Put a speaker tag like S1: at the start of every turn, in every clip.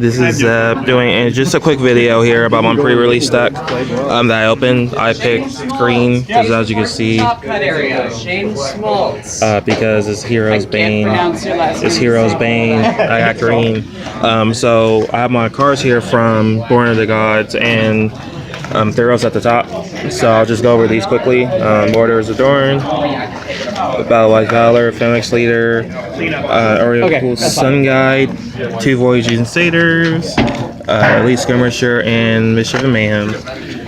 S1: This is doing just a quick video here about my pre-release deck that I opened. I picked green because, as you can see, because it's Hero's Bane. It's Hero's Bane. I got green. So I have my cards here from Born of the Gods and Theros at the top. So I'll just go over these quickly. Orders Adorn, Battle-Wise Valor, Phoenix Leader, Oracle Sun Guide, 2 Voyaging Satyrs, Elite Skirmisher, and Mischief and Mayhem.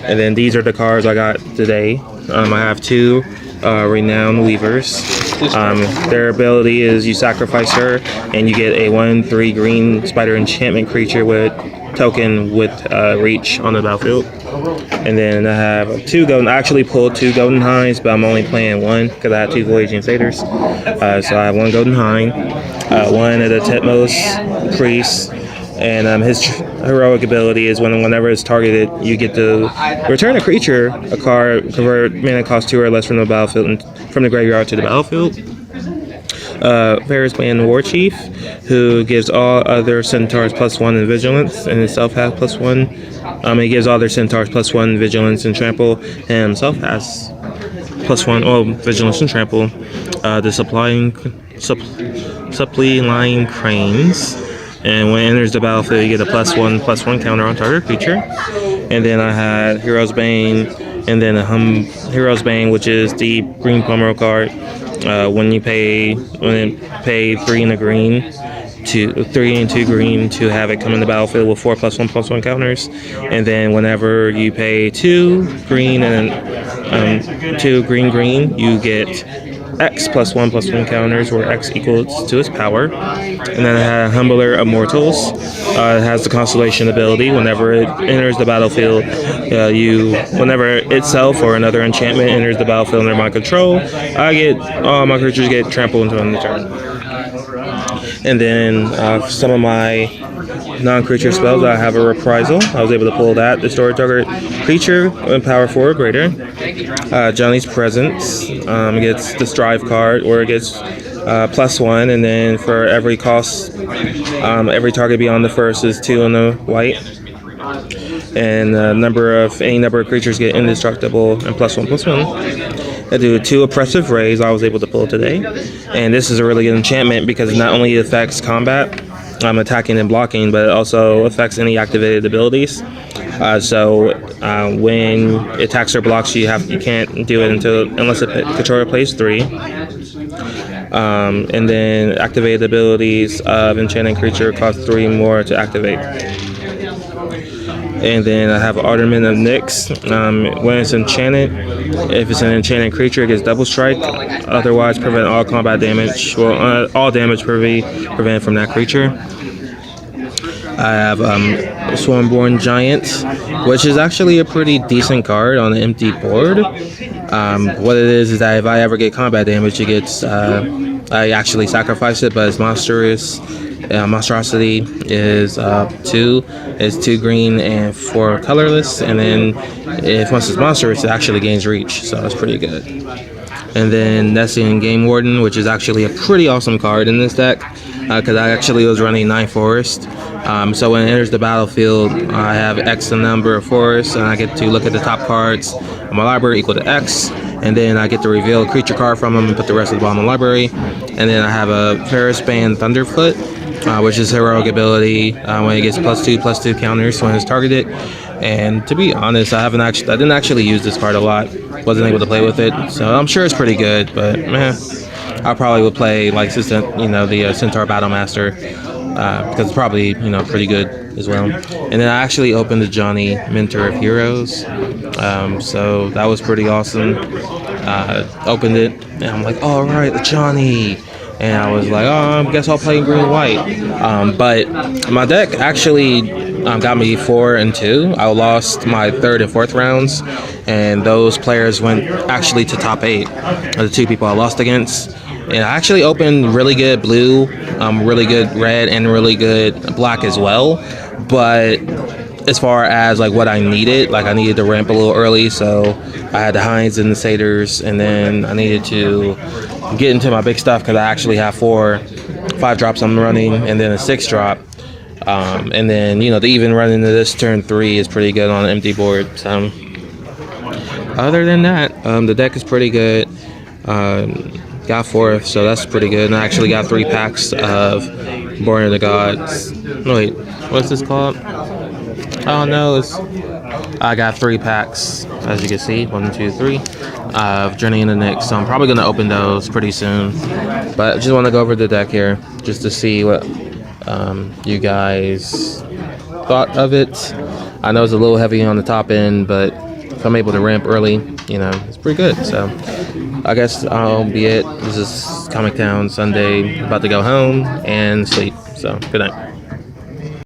S1: And then these are the cards I got today. I have 2 Renowned Weavers. Their ability is you sacrifice her and you get a 1/3 green spider enchantment creature with token with reach on the battlefield. And then I have 2 golden. I actually pulled 2 golden hinds, but I'm only playing 1 because I have 2 voyaging satyrs. So I have 1 golden hind, 1 of the Titmost priest, and his heroic ability is whenever it's targeted, you get to return a creature, a card, convert mana cost 2 or less from the battlefield and from the graveyard to the battlefield. Ferris Band War Chief, who gives all other centaurs +1 in vigilance, and himself has +1. He gives all their centaurs +1 vigilance and trample, and himself has +1 vigilance and trample. The supply line cranes, and when it enters the battlefield, you get a +1/+1 counter on target creature. And then I had Hero's Bane, and then Hero's Bane, which is the green promo card. When it pay 3 and a green to 3 and 2 green to have it come in the battlefield with 4 +1/+1 counters, and then whenever you pay 2 green and 2 green, you get X +1/+1 counters, where X equals to its power. And then I have Humbler Immortals. It has the Constellation ability. Whenever it enters the battlefield, whenever itself or another enchantment enters the battlefield under my control, all my creatures get trampled until end of turn. And then some of my non-creature spells, I have a Reprisal. I was able to pull that. Destroy target creature and power 4 or greater. Johnny's Presence gets the Strive card, where it gets +1, and then for every cost, every target beyond the first is 2 on the white. And any number of creatures get indestructible and +1/+1. I do 2 Oppressive Rays I was able to pull today. And this is a really good enchantment because it not only affects combat, attacking and blocking, but it also affects any activated abilities. So when it attacks or blocks, you can't do it unless the controller plays 3. And then activated abilities of enchanting creature cost 3 more to activate. And then I have Alderman of Nyx. When it's enchanted, if it's an enchanted creature, it gets double strike. Otherwise, prevent all combat damage. Well, all damage prevent from that creature. I have Swarmborn Giant, which is actually a pretty decent card on an empty board. What it is that if I ever get combat damage, it gets I actually sacrifice it, but its monstrosity is 2. It's 2 green and 4 colorless, and then once it's monstrous, it actually gains reach, so it's pretty good. And then Nessian Game Warden, which is actually a pretty awesome card in this deck, because I actually was running 9 forest. So when it enters the battlefield, I have X number of forests, and I get to look at the top cards of my library equal to X, and then I get to reveal a creature card from them and put the rest of the bottom of the library. And then I have a Ferris Band Thunderfoot, which is heroic ability when it gets +2/+2 counters when it's targeted. And to be honest, I didn't actually use this card a lot. Wasn't able to play with it, so I'm sure it's pretty good. But I probably would play the Centaur Battlemaster because it's probably pretty good as well. And then I actually opened the Johnny Mentor of Heroes, so that was pretty awesome. Opened it and I'm like, all right, the Johnny. And I was like, I guess I'll play green and white. But my deck actually got me 4 and 2. I lost my 3rd and 4th rounds, and those players went actually to top 8. The 2 people I lost against. And I actually opened really good blue, really good red, and really good black as well. But as far as what I needed, I needed to ramp a little early, so I had the hinds and the satyrs, and then I needed to get into my big stuff because I actually have 5 drops I'm running, and then a 6 drop. And then, you know, to even run into this turn 3 is pretty good on an empty board. So, other than that, the deck is pretty good. Got 4th, so that's pretty good. And I actually got 3 packs of Born of the Gods. No, wait, what's this called? Oh no, I got 3 packs, as you can see, 1, 2, 3, of Journey in the Nyx. So I'm probably gonna open those pretty soon. But I just want to go over the deck here, just to see what you guys thought of it. I know it's a little heavy on the top end, but if I'm able to ramp early, you know, it's pretty good. So I guess I'll be it. This is Comic Town Sunday. About to go home and sleep. So good night.